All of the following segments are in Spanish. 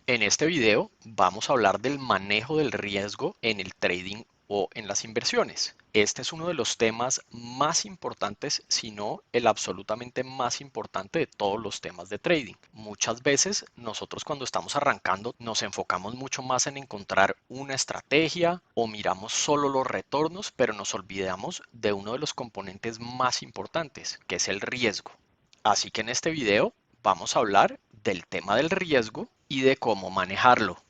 En este video vamos a hablar del manejo del riesgo en el trading o en las inversiones. Este es uno de los temas más importantes, si no el absolutamente más importante de todos los temas de trading. Muchas veces nosotros cuando estamos arrancando nos enfocamos mucho más en encontrar una estrategia o miramos solo los retornos, pero nos olvidamos de uno de los componentes más importantes, que es el riesgo. Así que en este video vamos a hablar del tema del riesgo y de cómo manejarlo.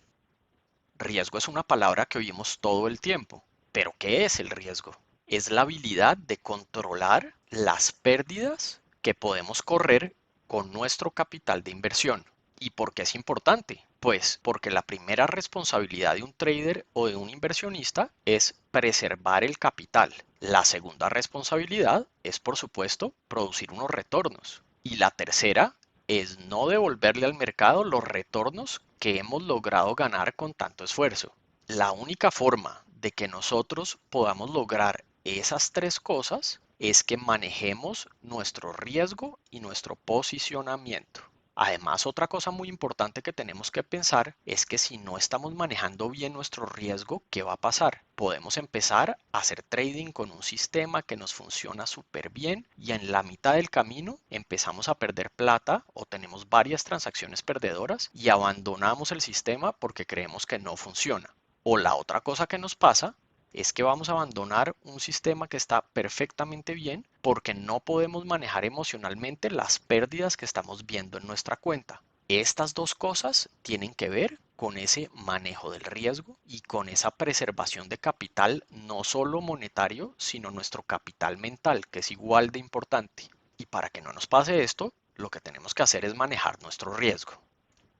Riesgo es una palabra que oímos todo el tiempo, pero ¿qué es el riesgo? Es la habilidad de controlar las pérdidas que podemos correr con nuestro capital de inversión. ¿Y por qué es importante? Pues porque la primera responsabilidad de un trader o de un inversionista es preservar el capital. La segunda responsabilidad es, por supuesto, producir unos retornos. Y la tercera es no devolverle al mercado los retornos que hemos logrado ganar con tanto esfuerzo. La única forma de que nosotros podamos lograr esas tres cosas es que manejemos nuestro riesgo y nuestro posicionamiento. Además, otra cosa muy importante que tenemos que pensar es que si no estamos manejando bien nuestro riesgo, ¿qué va a pasar? Podemos empezar a hacer trading con un sistema que nos funciona súper bien y en la mitad del camino empezamos a perder plata o tenemos varias transacciones perdedoras y abandonamos el sistema porque creemos que no funciona. O la otra cosa que nos pasa es que vamos a abandonar un sistema que está perfectamente bien porque no podemos manejar emocionalmente las pérdidas que estamos viendo en nuestra cuenta. Estas dos cosas tienen que ver con ese manejo del riesgo y con esa preservación de capital, no solo monetario, sino nuestro capital mental, que es igual de importante. Y para que no nos pase esto, lo que tenemos que hacer es manejar nuestro riesgo.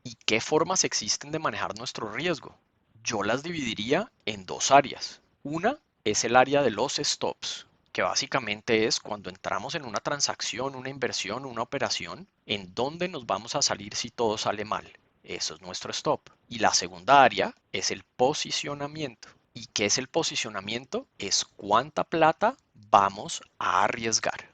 ¿Y qué formas existen de manejar nuestro riesgo? Yo las dividiría en dos áreas. Una es el área de los stops, que básicamente es cuando entramos en una transacción, una inversión, una operación, en dónde nos vamos a salir si todo sale mal. Eso es nuestro stop. Y la segunda área es el posicionamiento. ¿Y qué es el posicionamiento? Es cuánta plata vamos a arriesgar.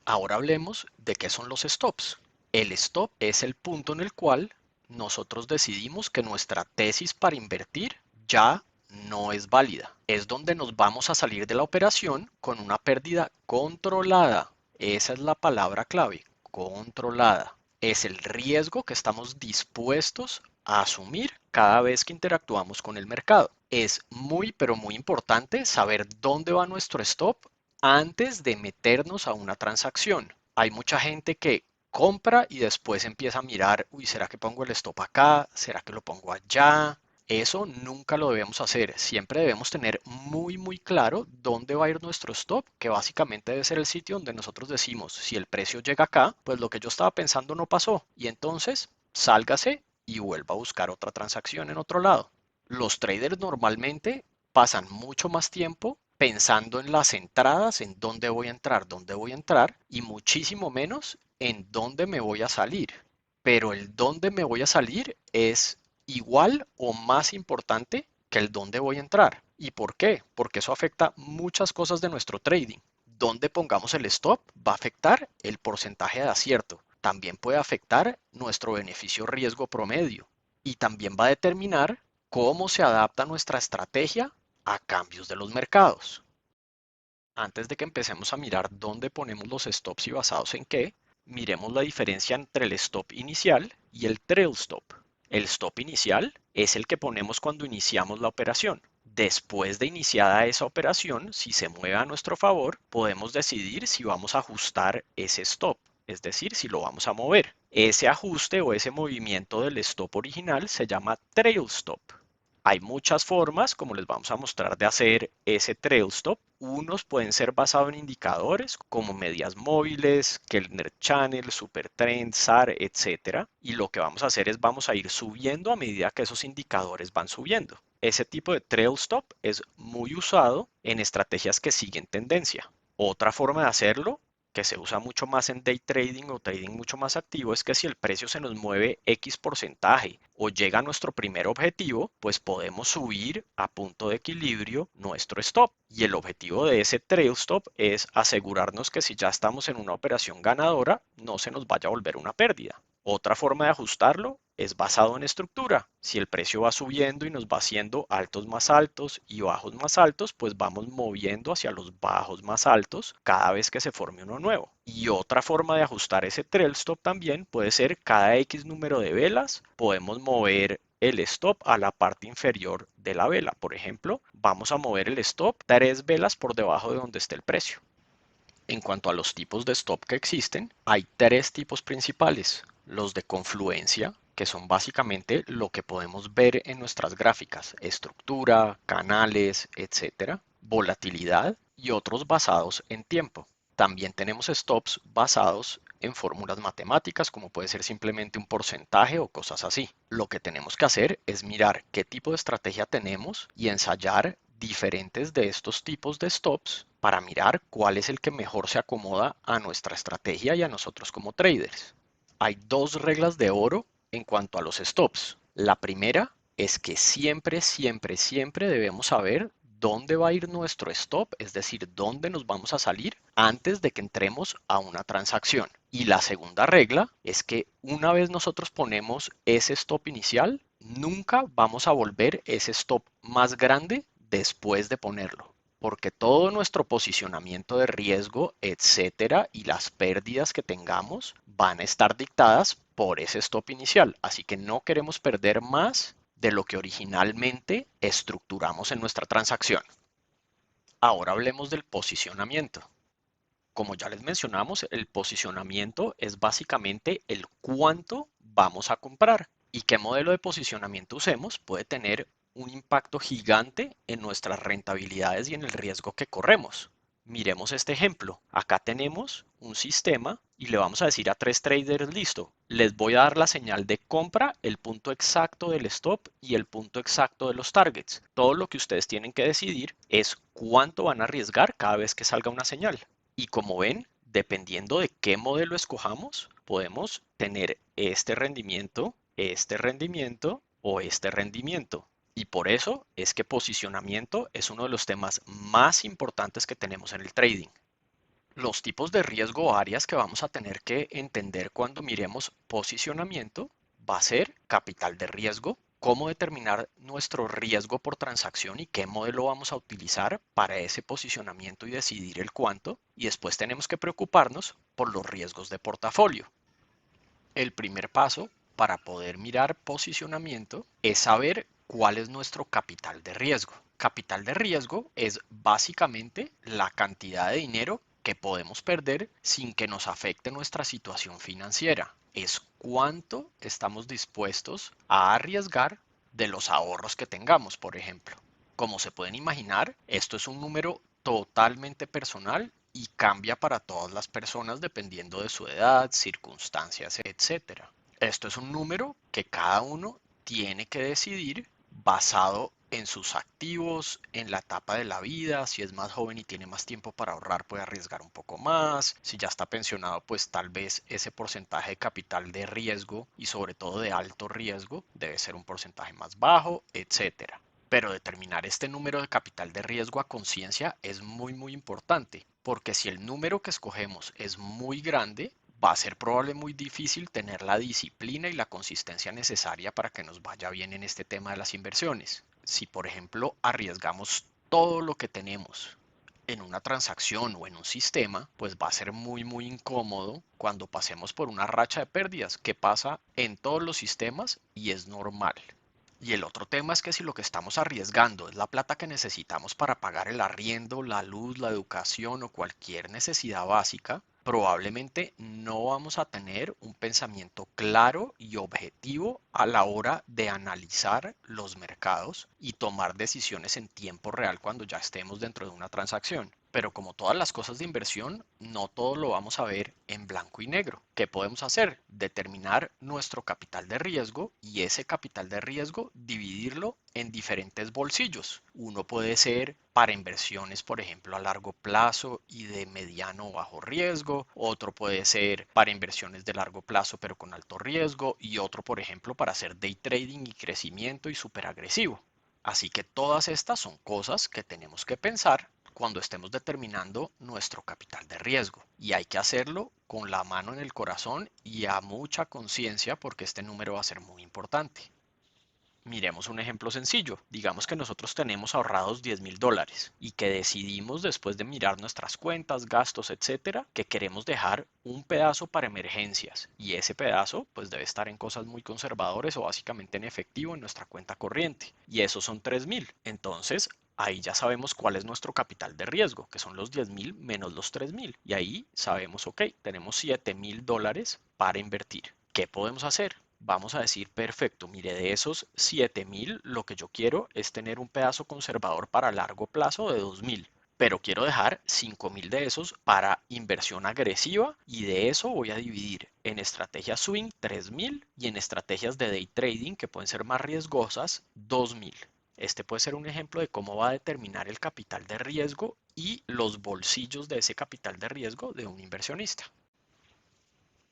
Ahora hablemos de qué son los stops. El stop es el punto en el cual nosotros decidimos que nuestra tesis para invertir ya no es válida. Es donde nos vamos a salir de la operación con una pérdida controlada. Esa es la palabra clave, controlada. Es el riesgo que estamos dispuestos a asumir cada vez que interactuamos con el mercado. Es muy, pero muy importante saber dónde va nuestro stop antes de meternos a una transacción. Hay mucha gente que compra y después empieza a mirar, uy, ¿será que pongo el stop acá? ¿Será que lo pongo allá? Eso nunca lo debemos hacer. Siempre debemos tener muy claro dónde va a ir nuestro stop, que básicamente debe ser el sitio donde nosotros decimos, si el precio llega acá, pues lo que yo estaba pensando no pasó. Y entonces, sálgase y vuelva a buscar otra transacción en otro lado. Los traders normalmente pasan mucho más tiempo pensando en las entradas, en dónde voy a entrar, y muchísimo menos en dónde me voy a salir. Pero el dónde me voy a salir es igual o más importante que el dónde voy a entrar. ¿Y por qué? Porque eso afecta muchas cosas de nuestro trading. Dónde pongamos el stop va a afectar el porcentaje de acierto. También puede afectar nuestro beneficio riesgo promedio. Y también va a determinar cómo se adapta nuestra estrategia a cambios de los mercados. Antes de que empecemos a mirar dónde ponemos los stops y basados en qué, miremos la diferencia entre el stop inicial y el trail stop. El stop inicial es el que ponemos cuando iniciamos la operación. Después de iniciada esa operación, si se mueve a nuestro favor, podemos decidir si vamos a ajustar ese stop, es decir, si lo vamos a mover. Ese ajuste o ese movimiento del stop original se llama trail stop. Hay muchas formas, como les vamos a mostrar, de hacer ese trail stop. Unos pueden ser basados en indicadores como medias móviles, Kellner Channel, Supertrend, SAR, etc. Y lo que vamos a hacer es vamos a ir subiendo a medida que esos indicadores van subiendo. Ese tipo de trail stop es muy usado en estrategias que siguen tendencia. Otra forma de hacerlo que se usa mucho más en day trading o trading mucho más activo es que si el precio se nos mueve X porcentaje o llega a nuestro primer objetivo, pues podemos subir a punto de equilibrio nuestro stop. Y el objetivo de ese trail stop es asegurarnos que si ya estamos en una operación ganadora, no se nos vaya a volver una pérdida. Otra forma de ajustarlo es basado en estructura. Si el precio va subiendo y nos va haciendo altos más altos y bajos más altos, pues vamos moviendo hacia los bajos más altos cada vez que se forme uno nuevo. Y otra forma de ajustar ese trail stop también puede ser cada X número de velas, podemos mover el stop a la parte inferior de la vela. Por ejemplo, vamos a mover el stop 3 velas por debajo de donde esté el precio. En cuanto a los tipos de stop que existen, hay 3 tipos principales. Los de confluencia, que son básicamente lo que podemos ver en nuestras gráficas, estructura, canales, etcétera, volatilidad y otros basados en tiempo. También tenemos stops basados en fórmulas matemáticas, como puede ser simplemente un porcentaje o cosas así. Lo que tenemos que hacer es mirar qué tipo de estrategia tenemos y ensayar diferentes de estos tipos de stops para mirar cuál es el que mejor se acomoda a nuestra estrategia y a nosotros como traders. Hay 2 reglas de oro en cuanto a los stops. La primera es que siempre, siempre, siempre debemos saber dónde va a ir nuestro stop, es decir, dónde nos vamos a salir antes de que entremos a una transacción. Y la segunda regla es que una vez nosotros ponemos ese stop inicial, nunca vamos a volver ese stop más grande después de ponerlo, porque todo nuestro posicionamiento de riesgo, etcétera, y las pérdidas que tengamos van a estar dictadas por ese stop inicial. Así que no queremos perder más de lo que originalmente estructuramos en nuestra transacción. Ahora hablemos del posicionamiento. Como ya les mencionamos, el posicionamiento es básicamente el cuánto vamos a comprar y qué modelo de posicionamiento usemos puede tener un impacto gigante en nuestras rentabilidades y en el riesgo que corremos. Miremos este ejemplo. Acá tenemos un sistema y le vamos a decir a 3 traders, listo, les voy a dar la señal de compra, el punto exacto del stop y el punto exacto de los targets. Todo lo que ustedes tienen que decidir es cuánto van a arriesgar cada vez que salga una señal. Y como ven, dependiendo de qué modelo escojamos, podemos tener este rendimiento o este rendimiento. Y por eso es que posicionamiento es uno de los temas más importantes que tenemos en el trading. Los tipos de riesgo o áreas que vamos a tener que entender cuando miremos posicionamiento va a ser capital de riesgo, cómo determinar nuestro riesgo por transacción y qué modelo vamos a utilizar para ese posicionamiento y decidir el cuánto. Y después tenemos que preocuparnos por los riesgos de portafolio. El primer paso para poder mirar posicionamiento es saber cuál es nuestro capital de riesgo. Capital de riesgo es básicamente la cantidad de dinero que podemos perder sin que nos afecte nuestra situación financiera. Es cuánto estamos dispuestos a arriesgar de los ahorros que tengamos, por ejemplo. Como se pueden imaginar, esto es un número totalmente personal y cambia para todas las personas dependiendo de su edad, circunstancias, etcétera. Esto es un número que cada uno tiene que decidir basado en sus activos, en la etapa de la vida. Si es más joven y tiene más tiempo para ahorrar, puede arriesgar un poco más. Si ya está pensionado, pues tal vez ese porcentaje de capital de riesgo y sobre todo de alto riesgo debe ser un porcentaje más bajo, etcétera. Pero determinar este número de capital de riesgo a conciencia es muy importante, porque si el número que escogemos es muy grande, va a ser probable muy difícil tener la disciplina y la consistencia necesaria para que nos vaya bien en este tema de las inversiones. Si por ejemplo arriesgamos todo lo que tenemos en una transacción o en un sistema, pues va a ser muy incómodo cuando pasemos por una racha de pérdidas que pasa en todos los sistemas y es normal. Y el otro tema es que si lo que estamos arriesgando es la plata que necesitamos para pagar el arriendo, la luz, la educación o cualquier necesidad básica, probablemente no vamos a tener un pensamiento claro y objetivo a la hora de analizar los mercados y tomar decisiones en tiempo real cuando ya estemos dentro de una transacción. Pero como todas las cosas de inversión, no todo lo vamos a ver en blanco y negro. ¿Qué podemos hacer? Determinar nuestro capital de riesgo y ese capital de riesgo dividirlo en diferentes bolsillos. Uno puede ser para inversiones, por ejemplo, a largo plazo y de mediano o bajo riesgo. Otro puede ser para inversiones de largo plazo pero con alto riesgo. Y otro, por ejemplo, para hacer day trading y crecimiento y súper agresivo. Así que todas estas son cosas que tenemos que pensar cuando estemos determinando nuestro capital de riesgo. Y hay que hacerlo con la mano en el corazón y a mucha conciencia porque este número va a ser muy importante. Miremos un ejemplo sencillo. Digamos que nosotros tenemos ahorrados $10,000 y que decidimos después de mirar nuestras cuentas, gastos, etcétera, que queremos dejar un pedazo para emergencias y ese pedazo pues debe estar en cosas muy conservadores o básicamente en efectivo en nuestra cuenta corriente y esos son 3,000. Entonces ahí ya sabemos cuál es nuestro capital de riesgo, que son los 10,000 menos los 3,000 y ahí sabemos, ok, tenemos $7,000 para invertir. ¿Qué podemos hacer? Vamos a decir, perfecto, mire, de esos 7,000, lo que yo quiero es tener un pedazo conservador para largo plazo de 2,000, pero quiero dejar 5,000 de esos para inversión agresiva y de eso voy a dividir en estrategias swing 3,000 y en estrategias de day trading que pueden ser más riesgosas 2,000. Este puede ser un ejemplo de cómo va a determinar el capital de riesgo y los bolsillos de ese capital de riesgo de un inversionista.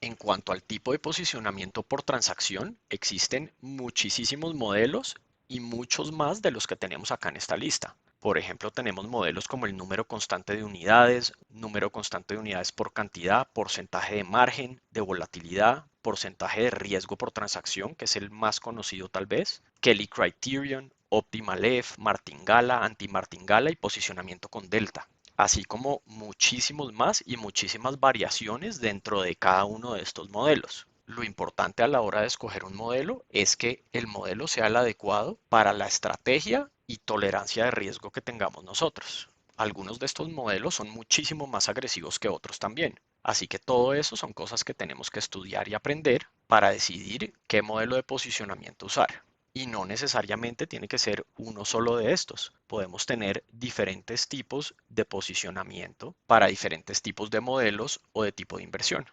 En cuanto al tipo de posicionamiento por transacción, existen muchísimos modelos y muchos más de los que tenemos acá en esta lista. Por ejemplo, tenemos modelos como el número constante de unidades, número constante de unidades por cantidad, porcentaje de margen, de volatilidad, porcentaje de riesgo por transacción, que es el más conocido tal vez, Kelly Criterion, Optimal F, Martingala, Anti-Martingala y posicionamiento con delta, así como muchísimos más y muchísimas variaciones dentro de cada uno de estos modelos. Lo importante a la hora de escoger un modelo es que el modelo sea el adecuado para la estrategia y tolerancia de riesgo que tengamos nosotros. Algunos de estos modelos son muchísimo más agresivos que otros también. Así que todo eso son cosas que tenemos que estudiar y aprender para decidir qué modelo de posicionamiento usar. Y no necesariamente tiene que ser uno solo de estos. Podemos tener diferentes tipos de posicionamiento para diferentes tipos de modelos o de tipo de inversión.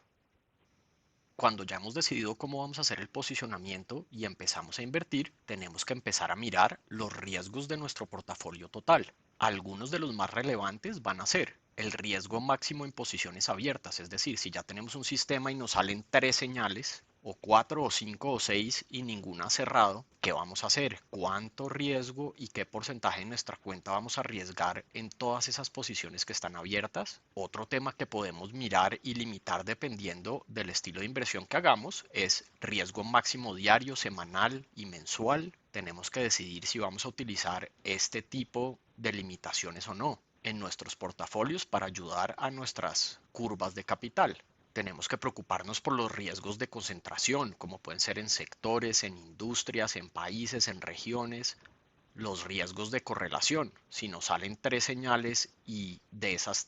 Cuando ya hemos decidido cómo vamos a hacer el posicionamiento y empezamos a invertir, tenemos que empezar a mirar los riesgos de nuestro portafolio total. Algunos de los más relevantes van a ser el riesgo máximo en posiciones abiertas, es decir, si ya tenemos un sistema y nos salen 3 señales, o 4 o 5 o 6 y ninguna cerrado, ¿qué vamos a hacer? ¿Cuánto riesgo y qué porcentaje de nuestra cuenta vamos a arriesgar en todas esas posiciones que están abiertas? Otro tema que podemos mirar y limitar dependiendo del estilo de inversión que hagamos es riesgo máximo diario, semanal y mensual. Tenemos que decidir si vamos a utilizar este tipo de limitaciones o no en nuestros portafolios para ayudar a nuestras curvas de capital. Tenemos que preocuparnos por los riesgos de concentración, como pueden ser en sectores, en industrias, en países, en regiones. Los riesgos de correlación. Si nos salen 3 señales y de esas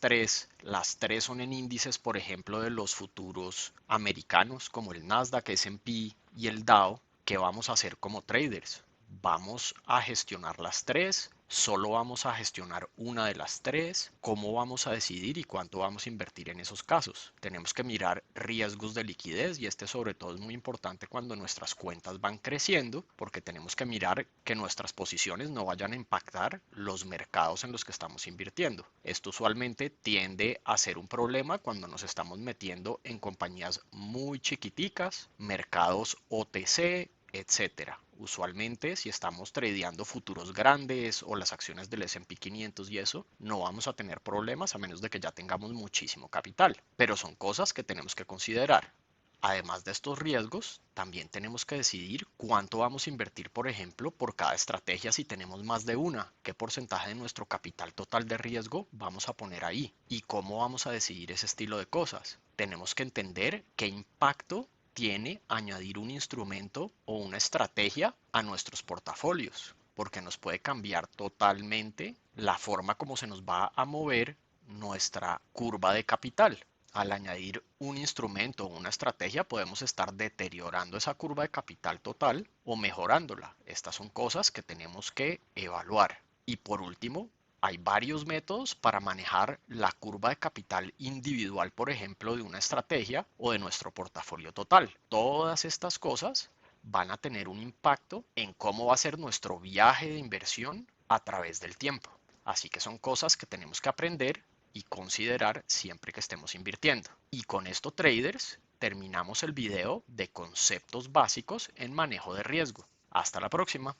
las tres son en índices, por ejemplo, de los futuros americanos, como el Nasdaq, S&P y el Dow, ¿qué vamos a hacer como traders? ¿Vamos a gestionar las tres? ¿Solo vamos a gestionar una de las tres? ¿Cómo vamos a decidir y cuánto vamos a invertir en esos casos? Tenemos que mirar riesgos de liquidez y este sobre todo es muy importante cuando nuestras cuentas van creciendo porque tenemos que mirar que nuestras posiciones no vayan a impactar los mercados en los que estamos invirtiendo. Esto usualmente tiende a ser un problema cuando nos estamos metiendo en compañías muy chiquiticas, mercados OTC, etcétera. Usualmente, si estamos tradeando futuros grandes o las acciones del S&P 500 y eso, no vamos a tener problemas a menos de que ya tengamos muchísimo capital. Pero son cosas que tenemos que considerar. Además de estos riesgos, también tenemos que decidir cuánto vamos a invertir, por ejemplo, por cada estrategia si tenemos más de una, qué porcentaje de nuestro capital total de riesgo vamos a poner ahí y cómo vamos a decidir ese estilo de cosas. Tenemos que entender qué impacto tiene añadir un instrumento o una estrategia a nuestros portafolios, porque nos puede cambiar totalmente la forma como se nos va a mover nuestra curva de capital. Al añadir un instrumento o una estrategia podemos estar deteriorando esa curva de capital total o mejorándola. Estas son cosas que tenemos que evaluar. Y por último, hay varios métodos para manejar la curva de capital individual, por ejemplo, de una estrategia o de nuestro portafolio total. Todas estas cosas van a tener un impacto en cómo va a ser nuestro viaje de inversión a través del tiempo. Así que son cosas que tenemos que aprender y considerar siempre que estemos invirtiendo. Y con esto, traders, terminamos el video de conceptos básicos en manejo de riesgo. Hasta la próxima.